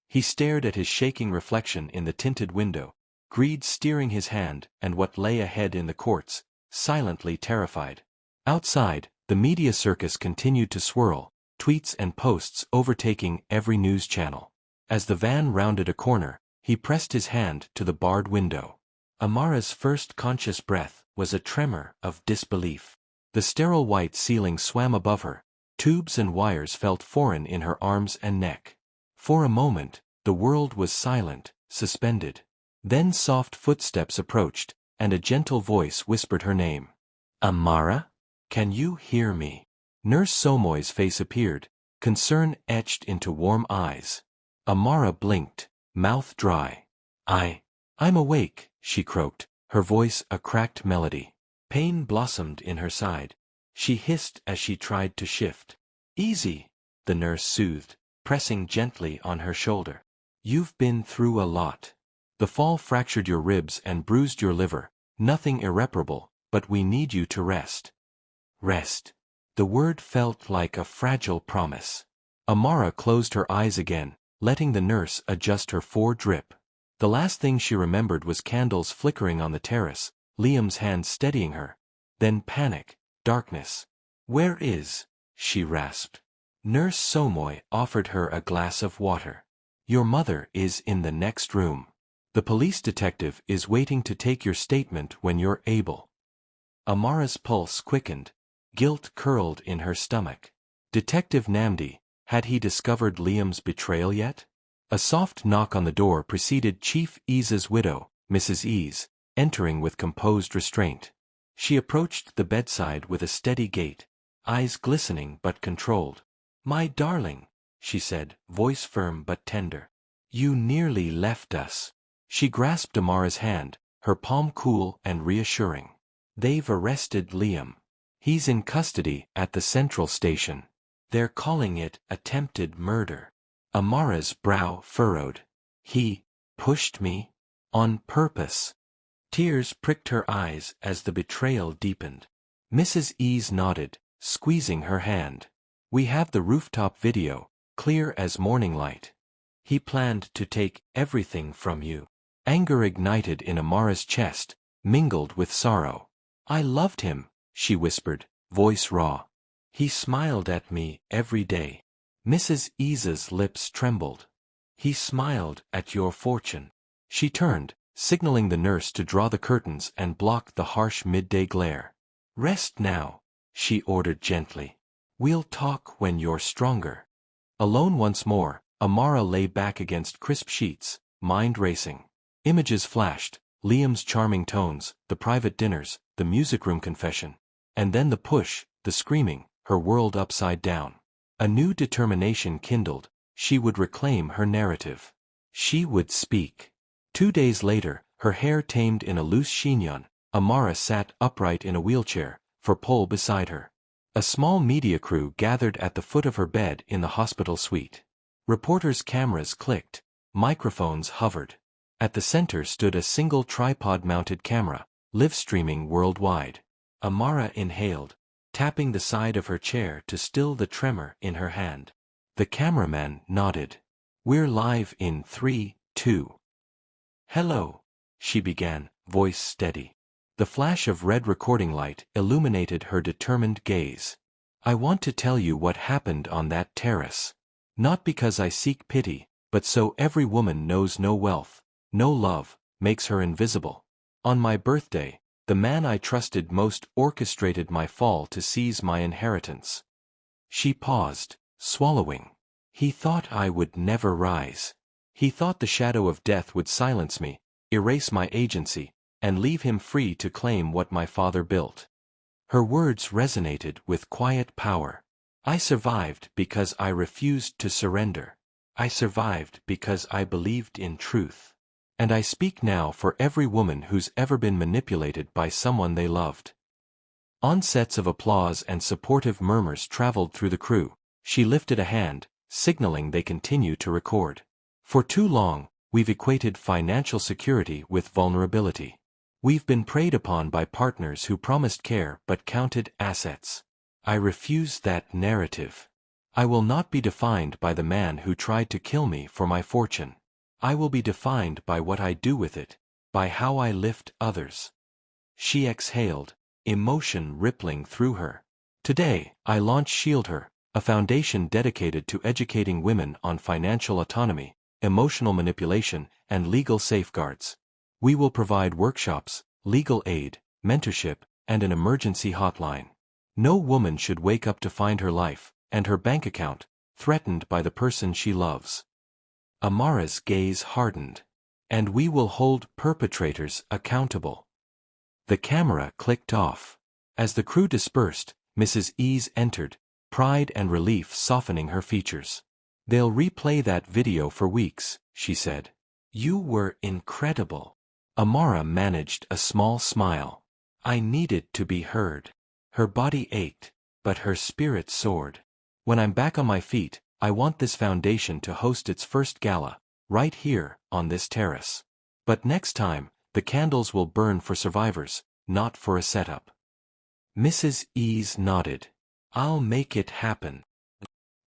He stared at his shaking reflection in the tinted window, greed steering his hand and what lay ahead in the courts, silently terrified. Outside, the media circus continued to swirl, tweets and posts overtaking every news channel. As the van rounded a corner, he pressed his hand to the barred window. Amara's first conscious breath was a tremor of disbelief. The sterile white ceiling swam above her, tubes and wires felt foreign in her arms and neck. For a moment, the world was silent, suspended. Then soft footsteps approached, and a gentle voice whispered her name. "Amara? Can you hear me?" Nurse Somoy's face appeared, concern etched into warm eyes. Amara blinked, mouth dry. I'm awake," she croaked, her voice a cracked melody. Pain blossomed in her side. She hissed as she tried to shift. "Easy," the nurse soothed, pressing gently on her shoulder. "You've been through a lot. The fall fractured your ribs and bruised your liver, nothing irreparable, but we need you to rest." Rest. The word felt like a fragile promise. Amara closed her eyes again, letting the nurse adjust her drip. The last thing she remembered was candles flickering on the terrace, Liam's hand steadying her. Then panic, darkness. "Where is?" she rasped. Nurse Somoy offered her a glass of water. "Your mother is in the next room. The police detective is waiting to take your statement when you're able." Amara's pulse quickened. Guilt curled in her stomach. Detective Namdi, had he discovered Liam's betrayal yet? A soft knock on the door preceded Chief Ease's widow, Mrs. Ease, entering with composed restraint. She approached the bedside with a steady gait, eyes glistening but controlled. "My darling," she said, voice firm but tender. "You nearly left us." She grasped Amara's hand, her palm cool and reassuring. "They've arrested Liam. He's in custody at the central station. They're calling it attempted murder." Amara's brow furrowed. "He pushed me? On purpose?" Tears pricked her eyes as the betrayal deepened. Mrs. Ease nodded, squeezing her hand. "We have the rooftop video, clear as morning light. He planned to take everything from you." Anger ignited in Amara's chest, mingled with sorrow. "I loved him," she whispered, voice raw. "He smiled at me every day." Mrs. Isa's lips trembled. "He smiled at your fortune." She turned, signaling the nurse to draw the curtains and block the harsh midday glare. "Rest now," she ordered gently. "We'll talk when you're stronger." Alone once more, Amara lay back against crisp sheets, mind racing. Images flashed, Liam's charming tones, the private dinners, the music room confession. And then the push, the screaming, her world upside down. A new determination kindled. She would reclaim her narrative. She would speak. 2 days later, her hair tamed in a loose chignon, Amara sat upright in a wheelchair, for Pole beside her. A small media crew gathered at the foot of her bed in the hospital suite. Reporters' cameras clicked. Microphones hovered. At the center stood a single tripod-mounted camera, live-streaming worldwide. Amara inhaled, tapping the side of her chair to still the tremor in her hand. The cameraman nodded. "We're live in 3, 2. "Hello," she began, voice steady. The flash of red recording light illuminated her determined gaze. "I want to tell you what happened on that terrace. Not because I seek pity, but so every woman knows no wealth, no love, makes her invisible. On my birthday, the man I trusted most orchestrated my fall to seize my inheritance." She paused, swallowing. "He thought I would never rise. He thought the shadow of death would silence me, erase my agency, and leave him free to claim what my father built." Her words resonated with quiet power. "I survived because I refused to surrender. I survived because I believed in truth. And I speak now for every woman who's ever been manipulated by someone they loved." Onsets of applause and supportive murmurs traveled through the crew. She lifted a hand, signaling they continue to record. "For too long, we've equated financial security with vulnerability. We've been preyed upon by partners who promised care but counted assets. I refuse that narrative. I will not be defined by the man who tried to kill me for my fortune. I will be defined by what I do with it, by how I lift others." She exhaled, emotion rippling through her. "Today, I launch Shield Her, a foundation dedicated to educating women on financial autonomy, emotional manipulation, and legal safeguards. We will provide workshops, legal aid, mentorship, and an emergency hotline. No woman should wake up to find her life, and her bank account, threatened by the person she loves." Amara's gaze hardened. "And we will hold perpetrators accountable." The camera clicked off. As the crew dispersed, Mrs. Ease entered, pride and relief softening her features. "They'll replay that video for weeks," she said. "You were incredible." Amara managed a small smile. "I needed to be heard." Her body ached, but her spirit soared. "When I'm back on my feet, I want this foundation to host its first gala, right here, on this terrace. But next time, the candles will burn for survivors, not for a setup." Mrs. Ease nodded. "I'll make it happen."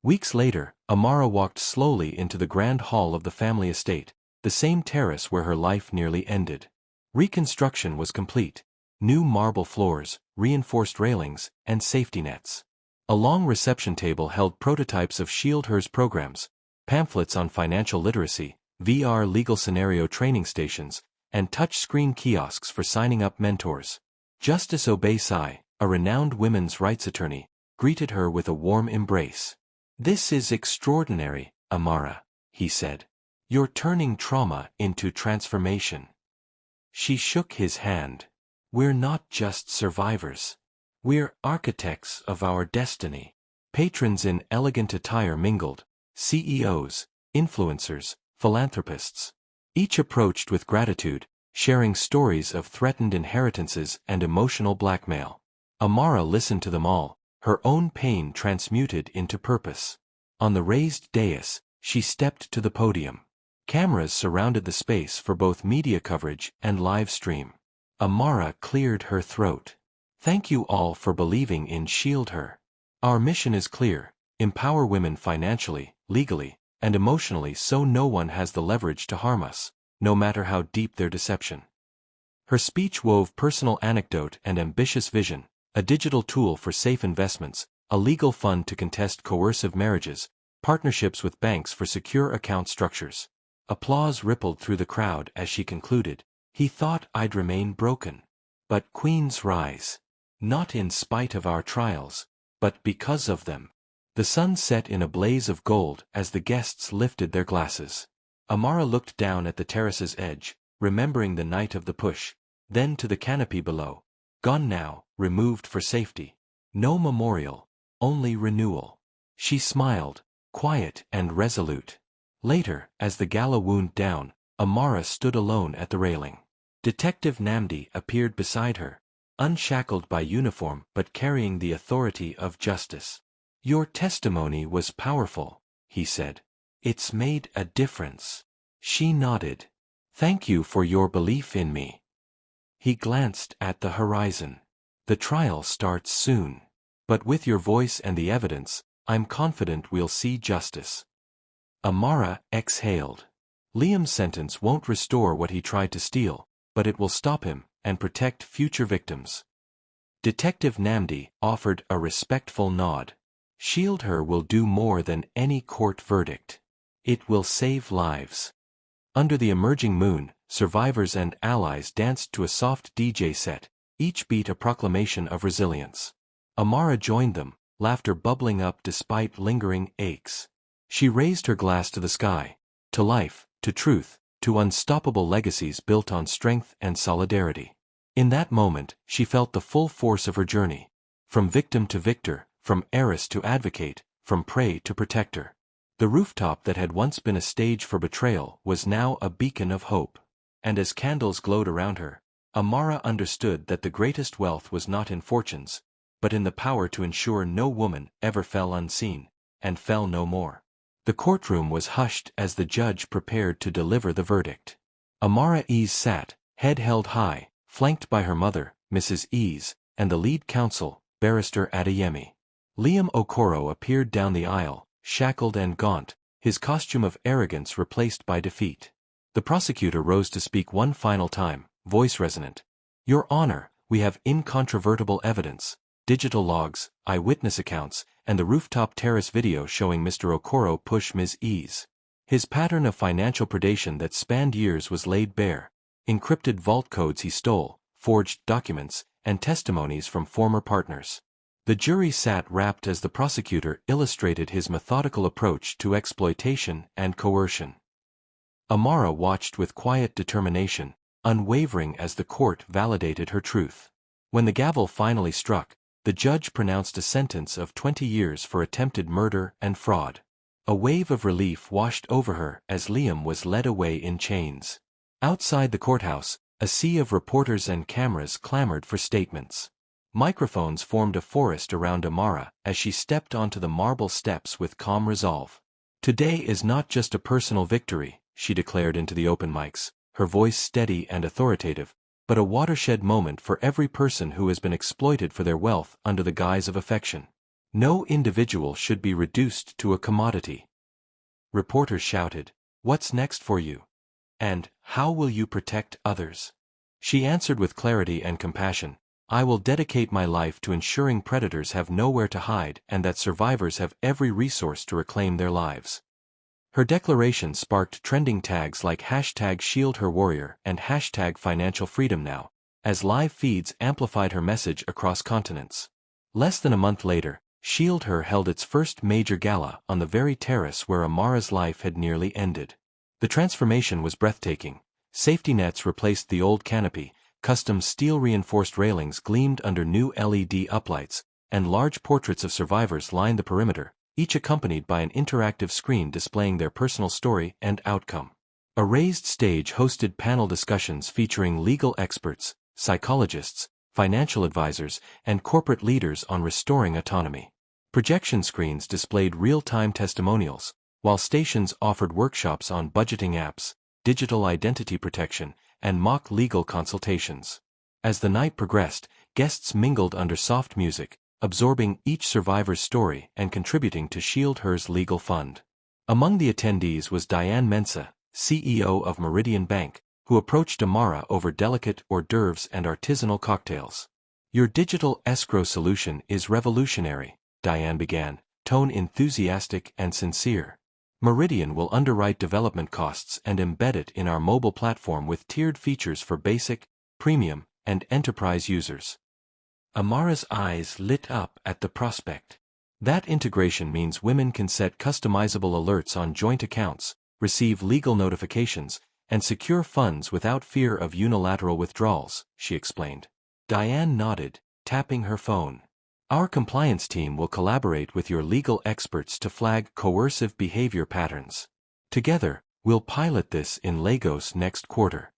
Weeks later, Amara walked slowly into the grand hall of the family estate, the same terrace where her life nearly ended. Reconstruction was complete. New marble floors, reinforced railings, and safety nets. A long reception table held prototypes of Shield Her's programs, pamphlets on financial literacy, VR legal scenario training stations, and touch-screen kiosks for signing up mentors. Justice Obaisai, a renowned women's rights attorney, greeted her with a warm embrace. "This is extraordinary, Amara," he said. "You're turning trauma into transformation." She shook his hand. "We're not just survivors. We're architects of our destiny." Patrons in elegant attire mingled, CEOs, influencers, philanthropists. Each approached with gratitude, sharing stories of threatened inheritances and emotional blackmail. Amara listened to them all, her own pain transmuted into purpose. On the raised dais, she stepped to the podium. Cameras surrounded the space for both media coverage and live stream. Amara cleared her throat. "Thank you all for believing in Shield Her. Our mission is clear: empower women financially, legally, and emotionally so no one has the leverage to harm us. no matter how deep their deception. Her speech wove personal anecdote and ambitious vision, a digital tool for safe investments, a legal fund to contest coercive marriages, partnerships with banks for secure account structures. Applause rippled through the crowd as she concluded, "He thought I'd remain broken. But queens rise. Not in spite of our trials, but because of them." The sun set in a blaze of gold as the guests lifted their glasses. Amara looked down at the terrace's edge, remembering the night of the push, then to the canopy below. Gone now, removed for safety. No memorial, only renewal. She smiled, quiet and resolute. Later, as the gala wound down, Amara stood alone at the railing. Detective Namdi appeared beside her, unshackled by uniform but carrying the authority of justice. "Your testimony was powerful," he said. "It's made a difference." She nodded. "Thank you for your belief in me." He glanced at the horizon. "The trial starts soon. But with your voice and the evidence, I'm confident we'll see justice." Amara exhaled. Liam's sentence won't restore what he tried to steal, but it will stop him and protect future victims. Detective Namdi offered a respectful nod. "Shield her will do more than any court verdict. It will save lives." Under the emerging moon, survivors and allies danced to a soft DJ set, each beat a proclamation of resilience. Amara joined them, laughter bubbling up despite lingering aches. She raised her glass to the sky, to life, to truth, to unstoppable legacies built on strength and solidarity. In that moment, she felt the full force of her journey. From victim to victor, from heiress to advocate, from prey to protector. The rooftop that had once been a stage for betrayal was now a beacon of hope. And as candles glowed around her, Amara understood that the greatest wealth was not in fortunes, but in the power to ensure no woman ever fell unseen, and fell no more. The courtroom was hushed as the judge prepared to deliver the verdict. Amara Ease sat, head held high, flanked by her mother, Mrs. Ease, and the lead counsel, Barrister Adeyemi. Liam Okoro appeared down the aisle, shackled and gaunt, his costume of arrogance replaced by defeat. The prosecutor rose to speak one final time, voice resonant. "Your Honor, we have incontrovertible evidence, digital logs, eyewitness accounts, and the rooftop terrace video showing Mr. Okoro push Ms. Ease. His pattern of financial predation that spanned years was laid bare. Encrypted vault codes he stole, forged documents, and testimonies from former partners." The jury sat rapt as the prosecutor illustrated his methodical approach to exploitation and coercion. Amara watched with quiet determination, unwavering as the court validated her truth. When the gavel finally struck, the judge pronounced a sentence of 20 years for attempted murder and fraud. A wave of relief washed over her as Liam was led away in chains. Outside the courthouse, a sea of reporters and cameras clamored for statements. Microphones formed a forest around Amara as she stepped onto the marble steps with calm resolve. "Today is not just a personal victory," she declared into the open mics, her voice steady and authoritative, "but a watershed moment for every person who has been exploited for their wealth under the guise of affection. No individual should be reduced to a commodity." Reporters shouted, "What's next for you? And, how will you protect others?" She answered with clarity and compassion, "I will dedicate my life to ensuring predators have nowhere to hide and that survivors have every resource to reclaim their lives." Her declaration sparked trending tags like #ShieldHerWarrior and #FinancialFreedomNow, as live feeds amplified her message across continents. Less than a month later, Shield Her held its first major gala on the very terrace where Amara's life had nearly ended. The transformation was breathtaking. Safety nets replaced the old canopy, custom steel-reinforced railings gleamed under new LED uplights, and large portraits of survivors lined the perimeter, each accompanied by an interactive screen displaying their personal story and outcome. A raised stage hosted panel discussions featuring legal experts, psychologists, financial advisors, and corporate leaders on restoring autonomy. Projection screens displayed real-time testimonials, while stations offered workshops on budgeting apps, digital identity protection, and mock legal consultations. As the night progressed, guests mingled under soft music, absorbing each survivor's story and contributing to Shield Her's legal fund. Among the attendees was Diane Mensah, CEO of Meridian Bank, who approached Amara over delicate hors d'oeuvres and artisanal cocktails. "Your digital escrow solution is revolutionary," Diane began, tone enthusiastic and sincere. "Meridian will underwrite development costs and embed it in our mobile platform with tiered features for basic, premium, and enterprise users." Amara's eyes lit up at the prospect. That integration means women can set customizable alerts on joint accounts, receive legal notifications, and secure funds without fear of unilateral withdrawals, she explained. Diane nodded, tapping her phone. "Our compliance team will collaborate with your legal experts to flag coercive behavior patterns. Together, we'll pilot this in Lagos next quarter."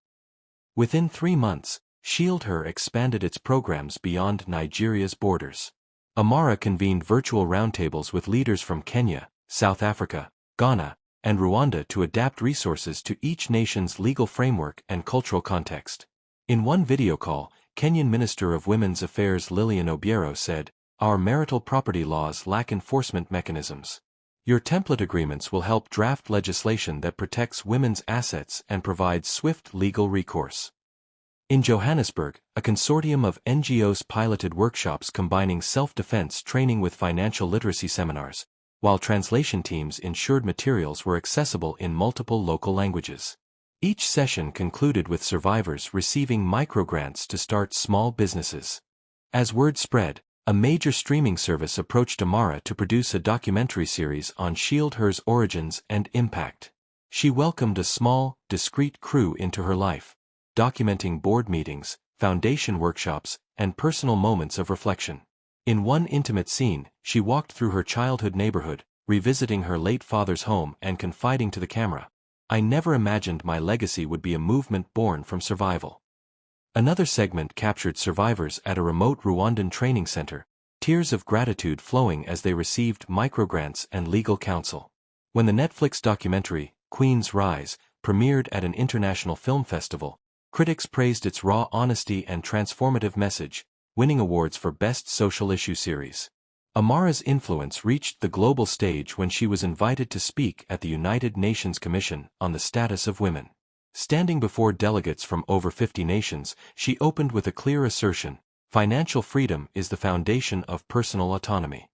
Within 3 months, ShieldHer expanded its programs beyond Nigeria's borders. Amara convened virtual roundtables with leaders from Kenya, South Africa, Ghana, and Rwanda to adapt resources to each nation's legal framework and cultural context. In one video call, Kenyan Minister of Women's Affairs Lillian Obiero said, "Our marital property laws lack enforcement mechanisms. Your template agreements will help draft legislation that protects women's assets and provides swift legal recourse." In Johannesburg, a consortium of NGOs piloted workshops combining self-defense training with financial literacy seminars, while translation teams ensured materials were accessible in multiple local languages. Each session concluded with survivors receiving microgrants to start small businesses. As word spread, a major streaming service approached Amara to produce a documentary series on ShieldHer's origins and impact. She welcomed a small, discreet crew into her life, documenting board meetings, foundation workshops, and personal moments of reflection. In one intimate scene, she walked through her childhood neighborhood, revisiting her late father's home and confiding to the camera, "I never imagined my legacy would be a movement born from survival." Another segment captured survivors at a remote Rwandan training center, tears of gratitude flowing as they received microgrants and legal counsel. When the Netflix documentary, Queen's Rise, premiered at an international film festival, critics praised its raw honesty and transformative message, winning awards for Best Social Issue Series. Amara's influence reached the global stage when she was invited to speak at the United Nations Commission on the Status of Women. Standing before delegates from over 50 nations, she opened with a clear assertion: financial freedom is the foundation of personal autonomy.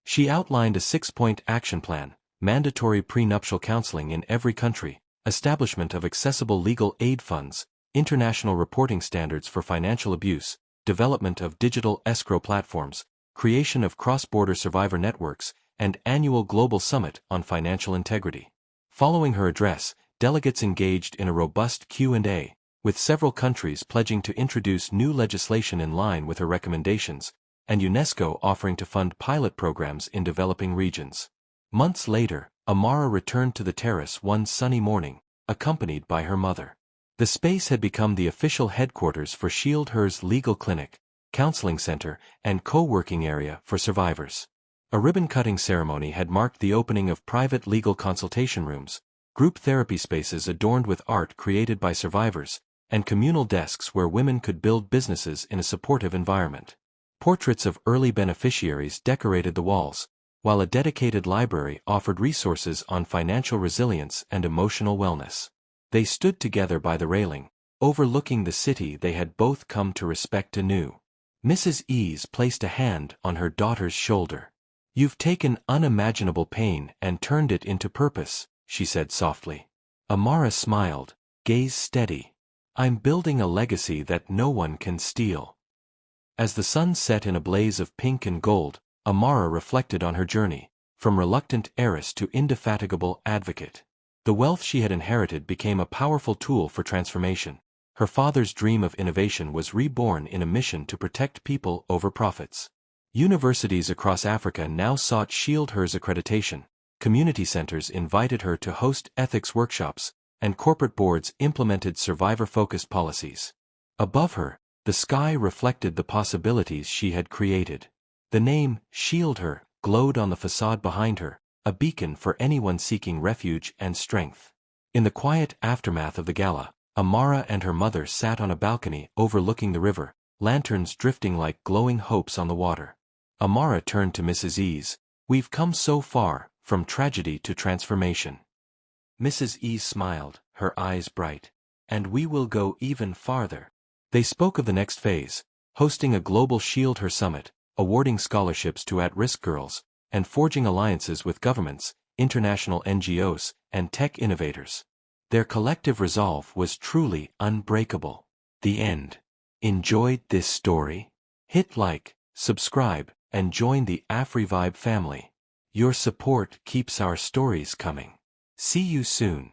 She outlined a 6-point action plan: mandatory prenuptial counseling in every country, establishment of accessible legal aid funds, international reporting standards for financial abuse, development of digital escrow platforms, creation of cross-border survivor networks, and annual global summit on financial integrity. Following her address, delegates engaged in a robust Q&A, with several countries pledging to introduce new legislation in line with her recommendations, and UNESCO offering to fund pilot programs in developing regions. Months later, Amara returned to the terrace one sunny morning, accompanied by her mother. The space had become the official headquarters for ShieldHer's legal clinic, counseling center, and co-working area for survivors. A ribbon-cutting ceremony had marked the opening of private legal consultation rooms, group therapy spaces adorned with art created by survivors, and communal desks where women could build businesses in a supportive environment. Portraits of early beneficiaries decorated the walls, while a dedicated library offered resources on financial resilience and emotional wellness. They stood together by the railing, overlooking the city they had both come to respect anew. Mrs. Ease placed a hand on her daughter's shoulder. "You've taken unimaginable pain and turned it into purpose," she said softly. Amara smiled, gaze steady. "I'm building a legacy that no one can steal." As the sun set in a blaze of pink and gold, Amara reflected on her journey, from reluctant heiress to indefatigable advocate. The wealth she had inherited became a powerful tool for transformation. Her father's dream of innovation was reborn in a mission to protect people over profits. Universities across Africa now sought ShieldHer's accreditation, community centers invited her to host ethics workshops, and corporate boards implemented survivor-focused policies. Above her, the sky reflected the possibilities she had created. The name, ShieldHer, glowed on the facade behind her, a beacon for anyone seeking refuge and strength. In the quiet aftermath of the gala, Amara and her mother sat on a balcony overlooking the river, lanterns drifting like glowing hopes on the water. Amara turned to Mrs. Ease. "We've come so far, from tragedy to transformation." Mrs. E smiled, her eyes bright. And we will go even farther. They spoke of the next phase, hosting a global Shield Her Summit, awarding scholarships to at-risk girls, and forging alliances with governments, international NGOs, and tech innovators. Their collective resolve was truly unbreakable. The end. Enjoyed this story? Hit like, subscribe, and join the AfriVibe family. Your support keeps our stories coming. See you soon.